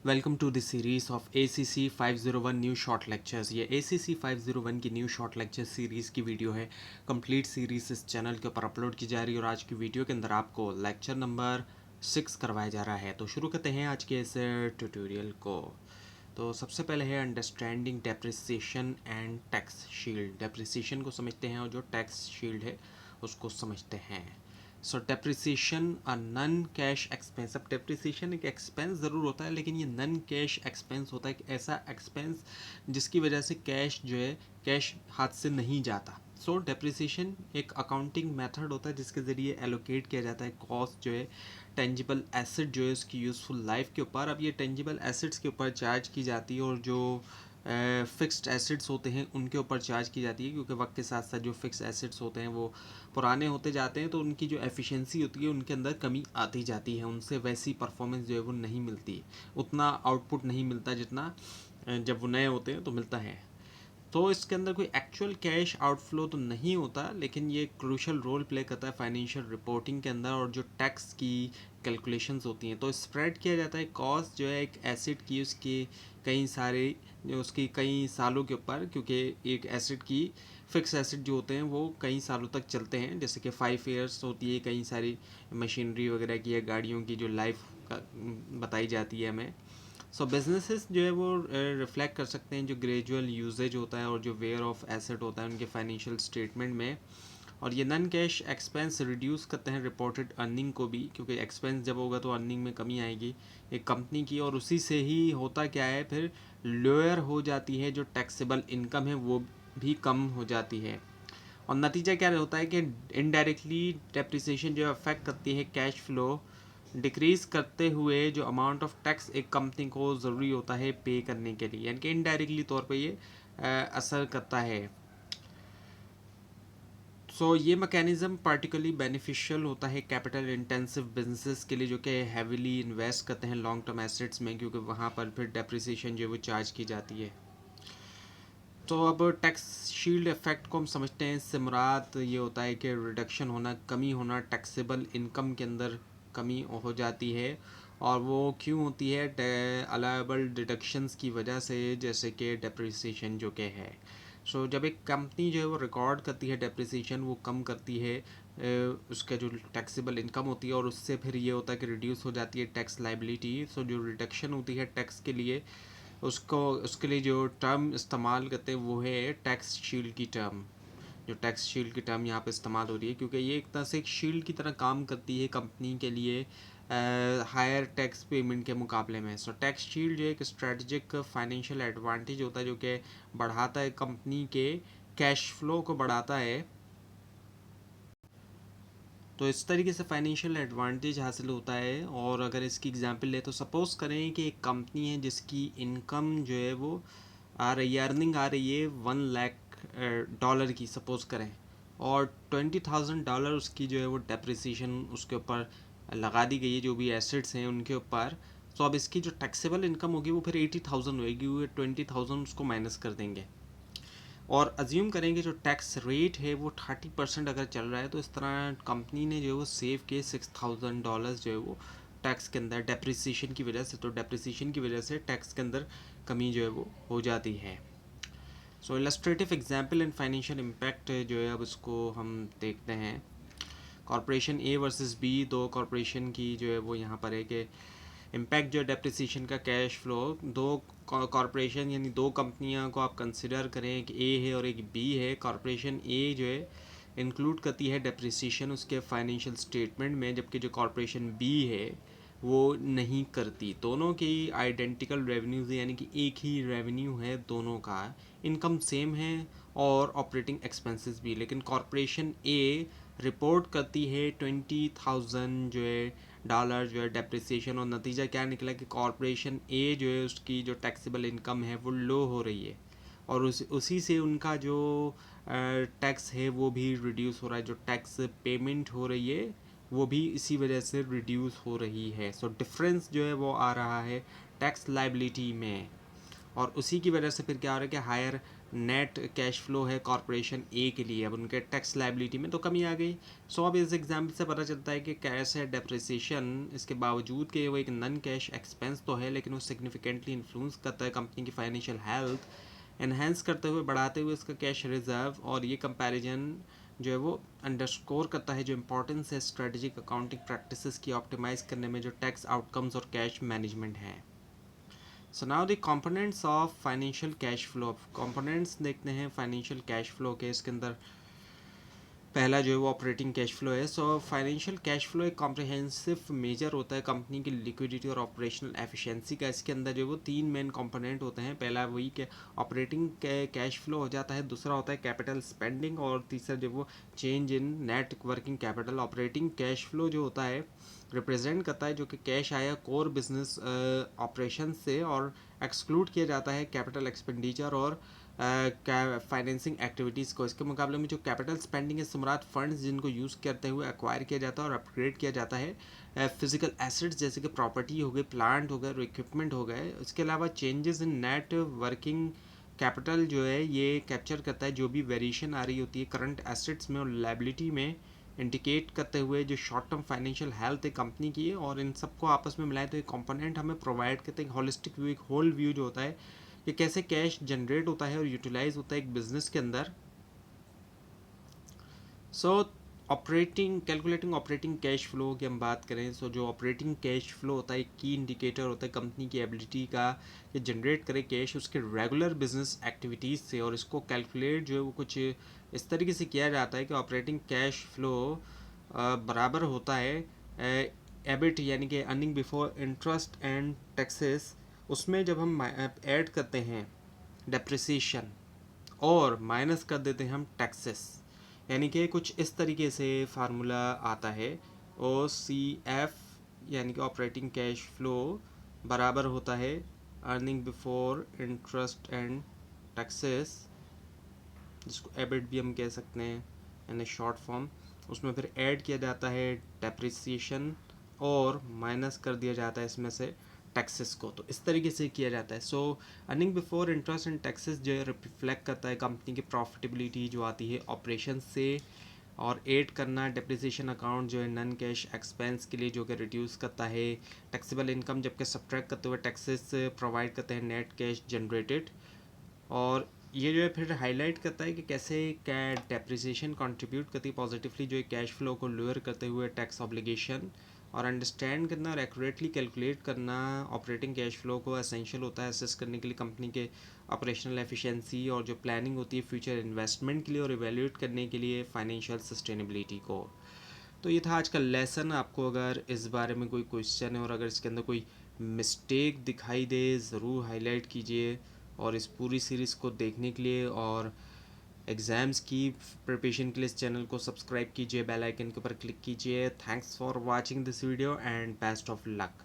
Welcome to the series of ACC 501 new short lectures. ये ACC 501 की new short lecture series की video है। Complete series इस channel के ऊपर अपलोड की जा रही है और आज की वीडियो के अंदर आपको लेक्चर नंबर 6 करवाया जा रहा है। तो शुरू करते हैं आज के इस ट्यूटोरियल को। तो सबसे पहले है understanding depreciation and tax shield. Depreciation को समझते हैं और जो टैक्स शील्ड है उसको समझते हैं। सो डेप्रिसिएशन अ नन कैश एक्सपेंस। अब डेप्रिसिएशन एक एक्सपेंस ज़रूर होता है, लेकिन ये नन कैश एक्सपेंस होता है, एक ऐसा एक्सपेंस जिसकी वजह से कैश जो है कैश हाथ से नहीं जाता। सो डेप्रिसिएशन एक अकाउंटिंग मेथड होता है जिसके ज़रिए एलोकेट किया जाता है कॉस्ट जो है टेंजिबल एसेट जो है उसकी यूज़फुल लाइफ के ऊपर। अब ये टेंजिबल एसेट्स के ऊपर चार्ज की जाती है और जो फिक्स्ड एसेट्स होते हैं उनके ऊपर चार्ज की जाती है, क्योंकि वक्त के साथ साथ जो फिक्स एसेट्स होते हैं वो पुराने होते जाते हैं, तो उनकी जो एफिशिएंसी होती है उनके अंदर कमी आती जाती है, उनसे वैसी परफॉर्मेंस जो है वो नहीं मिलती, उतना आउटपुट नहीं मिलता जितना जब वो नए होते हैं तो मिलता है। तो इसके अंदर कोई एक्चुअल कैश आउटफ्लो तो नहीं होता, लेकिन ये क्रूशल रोल प्ले करता है फाइनेंशियल रिपोर्टिंग के अंदर। और जो टैक्स की कैलकुलेशंस होती हैं तो स्प्रेड किया जाता है कॉस्ट जो है एक एसेट की उसके कई सारे उसकी कई सालों के ऊपर, क्योंकि एक एसेट की फिक्स एसेट जो होते हैं वो कई सालों तक चलते हैं, जैसे कि 5 ईयर्स होती है कई सारी मशीनरी वगैरह की या गाड़ियों की जो लाइफ बताई जाती है हमें। सो बिजनेसेस जो है वो रिफ्लेक्ट कर सकते हैं जो ग्रेजुअल यूजेज होता है और जो वेयर ऑफ एसेट होता है उनके फाइनेंशियल स्टेटमेंट में। और ये नन कैश एक्सपेंस रिड्यूस करते हैं रिपोर्टेड अर्निंग को भी, क्योंकि एक्सपेंस जब होगा तो अर्निंग में कमी आएगी एक कंपनी की, और उसी से ही होता क्या है फिर लोअर हो जाती है जो टैक्सेबल इनकम है वो भी कम हो जाती है। और नतीजा क्या होता है कि इनडायरेक्टली डेप्रिसिएशन जो अफेक्ट करती है कैश फ्लो डिक्रीज करते हुए जो अमाउंट ऑफ टैक्स एक कंपनी को ज़रूरी होता है पे करने के लिए, यानी कि इनडायरेक्टली तौर पे ये असर करता है। सो ये मैकेनिज़्म पार्टिकुलरली बेनिफिशियल होता है कैपिटल इंटेंसिव बिजनेसेस के लिए जो कि हैविली इन्वेस्ट करते हैं लॉन्ग टर्म एसेट्स में, क्योंकि वहाँ पर फिर डेप्रिसिएशन जो है वो चार्ज की जाती है। तो अब टैक्स शील्ड इफेक्ट को हम समझते हैं। इससे मुराद ये होता है कि रिडक्शन होना, कमी होना टैक्सेबल इनकम के अंदर कमी हो जाती है। और वो क्यों होती है? अलाउएबल डिडक्शंस की वजह से, जैसे कि डेप्रिसिएशन जो कि है। सो जब एक कंपनी जो है वो रिकॉर्ड करती है डेप्रिसिएशन, वो कम करती है उसका जो टैक्सेबल इनकम होती है, और उससे फिर ये होता है कि रिड्यूस हो जाती है टैक्स लाइबिलिटी। सो जो रिडक्शन होती है टैक्स के लिए, उसको उसके लिए जो टर्म इस्तेमाल करते हैं वो है टैक्स शील्ड की टर्म। जो टैक्स शील्ड की टर्म यहाँ पे इस्तेमाल हो रही है, क्योंकि ये एक तरह से एक शील्ड की तरह काम करती है कंपनी के लिए हायर टैक्स पेमेंट के मुकाबले में। सो टैक्स शील्ड जो एक स्ट्रेटजिक फाइनेंशियल एडवांटेज होता है जो कि बढ़ाता है कंपनी के कैश फ्लो को बढ़ाता है। तो इस तरीके से फाइनेंशियल एडवांटेज हासिल होता है। और अगर इसकी एग्जांपल ले तो सपोज़ करें कि एक कंपनी है जिसकी इनकम जो है वो आ रही है, अर्निंग आ रही है $1 लाख की सपोज़ करें, और $20,000 उसकी जो है वो डेप्रिसिएशन उसके ऊपर लगा दी गई है जो भी एसेट्स हैं उनके ऊपर। तो अब इसकी जो टैक्सेबल इनकम होगी वो फिर 80,000 होएगी, वो 20,000 उसको माइनस कर देंगे। और अज्यूम करेंगे जो टैक्स रेट है वो 30% अगर चल रहा है, तो इस तरह कंपनी ने जो है वो सेव किए $6,000 जो है वो टैक्स के अंदर डेप्रिसिएशन की वजह से। तो डेप्रिसिएशन की वजह से टैक्स के अंदर कमी जो है वो हो जाती है। So illustrative example and financial impact जो है अब इसको हम देखते हैं। कॉरपोरेशन ए वर्सेस बी, दो कॉरपोरेशन की जो है वो यहाँ पर है कि इम्पैक्ट जो है डेप्रिसिएशन का कैश फ्लो। दो कॉरपोरेशन यानी दो कंपनियां को आप कंसिडर करें, एक ए है और एक बी है। कॉरपोरेशन ए जो है इंक्लूड करती है डेप्रिसिएशन उसके फाइनेंशियल स्टेटमेंट में, जबकि जो कॉरपोरेशन बी है वो नहीं करती। दोनों की आइडेंटिकल रेवेन्यूज़, यानी कि एक ही रेवेन्यू है दोनों का, इनकम सेम है और ऑपरेटिंग एक्सपेंसेस भी, लेकिन कॉरपोरेशन ए रिपोर्ट करती है 20,000 जो है डॉलर जो है डेप्रिसिएशन। और नतीजा क्या निकला कि कॉरपोरेशन ए जो है उसकी जो टैक्सेबल इनकम है वो लो हो रही है, और उसी से उनका जो टैक्स है वो भी रिड्यूस हो रहा है, जो टैक्स पेमेंट हो रही है वो भी इसी वजह से रिड्यूस हो रही है। सो डिफरेंस जो है वो आ रहा है टैक्स लाइबिलिटी में। और उसी की वजह से फिर क्या हो रहा है कि हायर नेट कैश फ्लो है कॉरपोरेशन ए के लिए, अब उनके टैक्स लाइबिलिटी में तो कमी आ गई। सो अब इस एग्जाम्पल से पता चलता है कि कैश है डेप्रिसिएशन, इसके बावजूद कि वो एक नॉन कैश एक्सपेंस तो है, लेकिन वो सिग्निफिकेंटली इन्फ्लुएंस करता है कंपनी की फाइनेंशियल हेल्थ, एनहेंस करते हुए, बढ़ाते हुए इसका कैश रिजर्व। और ये कंपैरिजन जो है वो अंडरस्कोर करता है जो इंपॉर्टेंस है स्ट्रेटेजिक अकाउंटिंग प्रैक्टिसेस की ऑप्टिमाइज करने में जो टैक्स आउटकम्स और कैश मैनेजमेंट है। So now the components of financial cash flow. Components देखते हैं फाइनेंशियल कैश फ्लो के। इसके अंदर पहला जो है वो ऑपरेटिंग कैश फ्लो है। सो फाइनेंशियल कैश फ्लो एक कॉम्प्रिहेंसिव मेजर होता है कंपनी की लिक्विडिटी और ऑपरेशनल एफिशिएंसी का। इसके अंदर जो है वो तीन मेन कंपोनेंट होते हैं। पहला वही के ऑपरेटिंग कैश फ्लो हो जाता है, दूसरा होता है कैपिटल स्पेंडिंग, और तीसरा जो वो change in net working capital. Operating cash flow जो होता है रिप्रेजेंट करता है जो कि कैश आया कोर बिजनेस ऑपरेशन से, और एक्सक्लूड किया जाता है कैपिटल एक्सपेंडिचर और फाइनेंसिंग एक्टिविटीज़ को। इसके मुकाबले में जो कैपिटल स्पेंडिंग है सुमरात फंड्स जिनको यूज़ करते हुए एक्वायर किया जाता है और अपग्रेड किया जाता है फिजिकल एसेट्स जैसे कि प्रॉपर्टी हो गए, प्लांट हो गए और इक्विपमेंट हो गए। इसके अलावा changes in net working capital जो है ये कैप्चर करता है जो भी वेरिएशन आ रही होती है करंट एसेट्स में और लाइबिलिटी में, इंडिकेट करते हुए जो शॉर्ट टर्म फाइनेंशियल हेल्थ है कंपनी की है। और इन सबको आपस में मिलाए तो एक कंपोनेंट हमें प्रोवाइड करते हैं, एक होलिस्टिक व्यू, एक होल व्यू जो होता है कि कैसे कैश जनरेट होता है और यूटिलाइज होता है एक बिजनेस के अंदर। सो operating calculating operating cash flow की हम बात करें, सो जो ऑपरेटिंग कैश फ्लो होता है एक की इंडिकेटर होता है कंपनी की एबिलिटी का कि जनरेट करे कैश उसके रेगुलर बिजनेस एक्टिविटीज़ से। और इसको कैलकुलेट जो है वो कुछ इस तरीके से किया जाता है कि ऑपरेटिंग कैश फ्लो बराबर होता है एबिट यानी कि earning before interest and taxes, उसमें जब हम ऐड करते हैं डेप्रिसिएशन और माइनस कर देते हैं हम टैक्सेस। यानी कि कुछ इस तरीके से फार्मूला आता है, ओ सी एफ यानी कि ऑपरेटिंग कैश फ्लो बराबर होता है earning before interest and taxes, जिसको एबिट भी हम कह सकते हैं यानी शॉर्ट फॉर्म। उसमें फिर ऐड किया जाता है डेप्रिसिएशन और माइनस कर दिया जाता है इसमें से टैक्सेस को। तो इस तरीके से किया जाता है। So earning before interest and taxes जो है रिफ्लेक्ट करता है कंपनी की प्रॉफिटेबिलिटी जो आती है ऑपरेशन से, और ऐड करना डेप्रिसिएशन अकाउंट जो है नॉन कैश एक्सपेंस के लिए जो कि रिड्यूस करता है टैक्सेबल इनकम, जबकि सब्ट्रैक्ट करते हुए टैक्सेस प्रोवाइड करते हैं नेट कैश जनरेटेड। और ये जो है फिर हाईलाइट करता है कि कैसे क्या डेप्रिसिएशन कंट्रीब्यूट करती है पॉजिटिवली जो है कैश फ्लो को लोअर करते हुए टैक्स ऑब्लिगेशन। और अंडरस्टैंड करना और एक्यूरेटली कैलकुलेट करना ऑपरेटिंग कैश फ्लो को एसेंशियल होता है असेस करने के लिए कंपनी के ऑपरेशनल एफिशिएंसी और जो प्लानिंग होती है फ्यूचर इन्वेस्टमेंट के लिए, और इवेल्यूएट करने के लिए फाइनेंशियल सस्टेनेबिलिटी को। तो ये था आज का लेसन। आपको अगर इस बारे में कोई क्वेश्चन है और अगर इसके अंदर कोई मिस्टेक दिखाई दे ज़रूर हाईलाइट कीजिए। और इस पूरी सीरीज़ को देखने के लिए और एग्ज़ाम्स की प्रिपरेशन के लिए इस चैनल को सब्सक्राइब कीजिए, बेल आइकन के ऊपर क्लिक कीजिए। Thanks for watching this video and best of luck.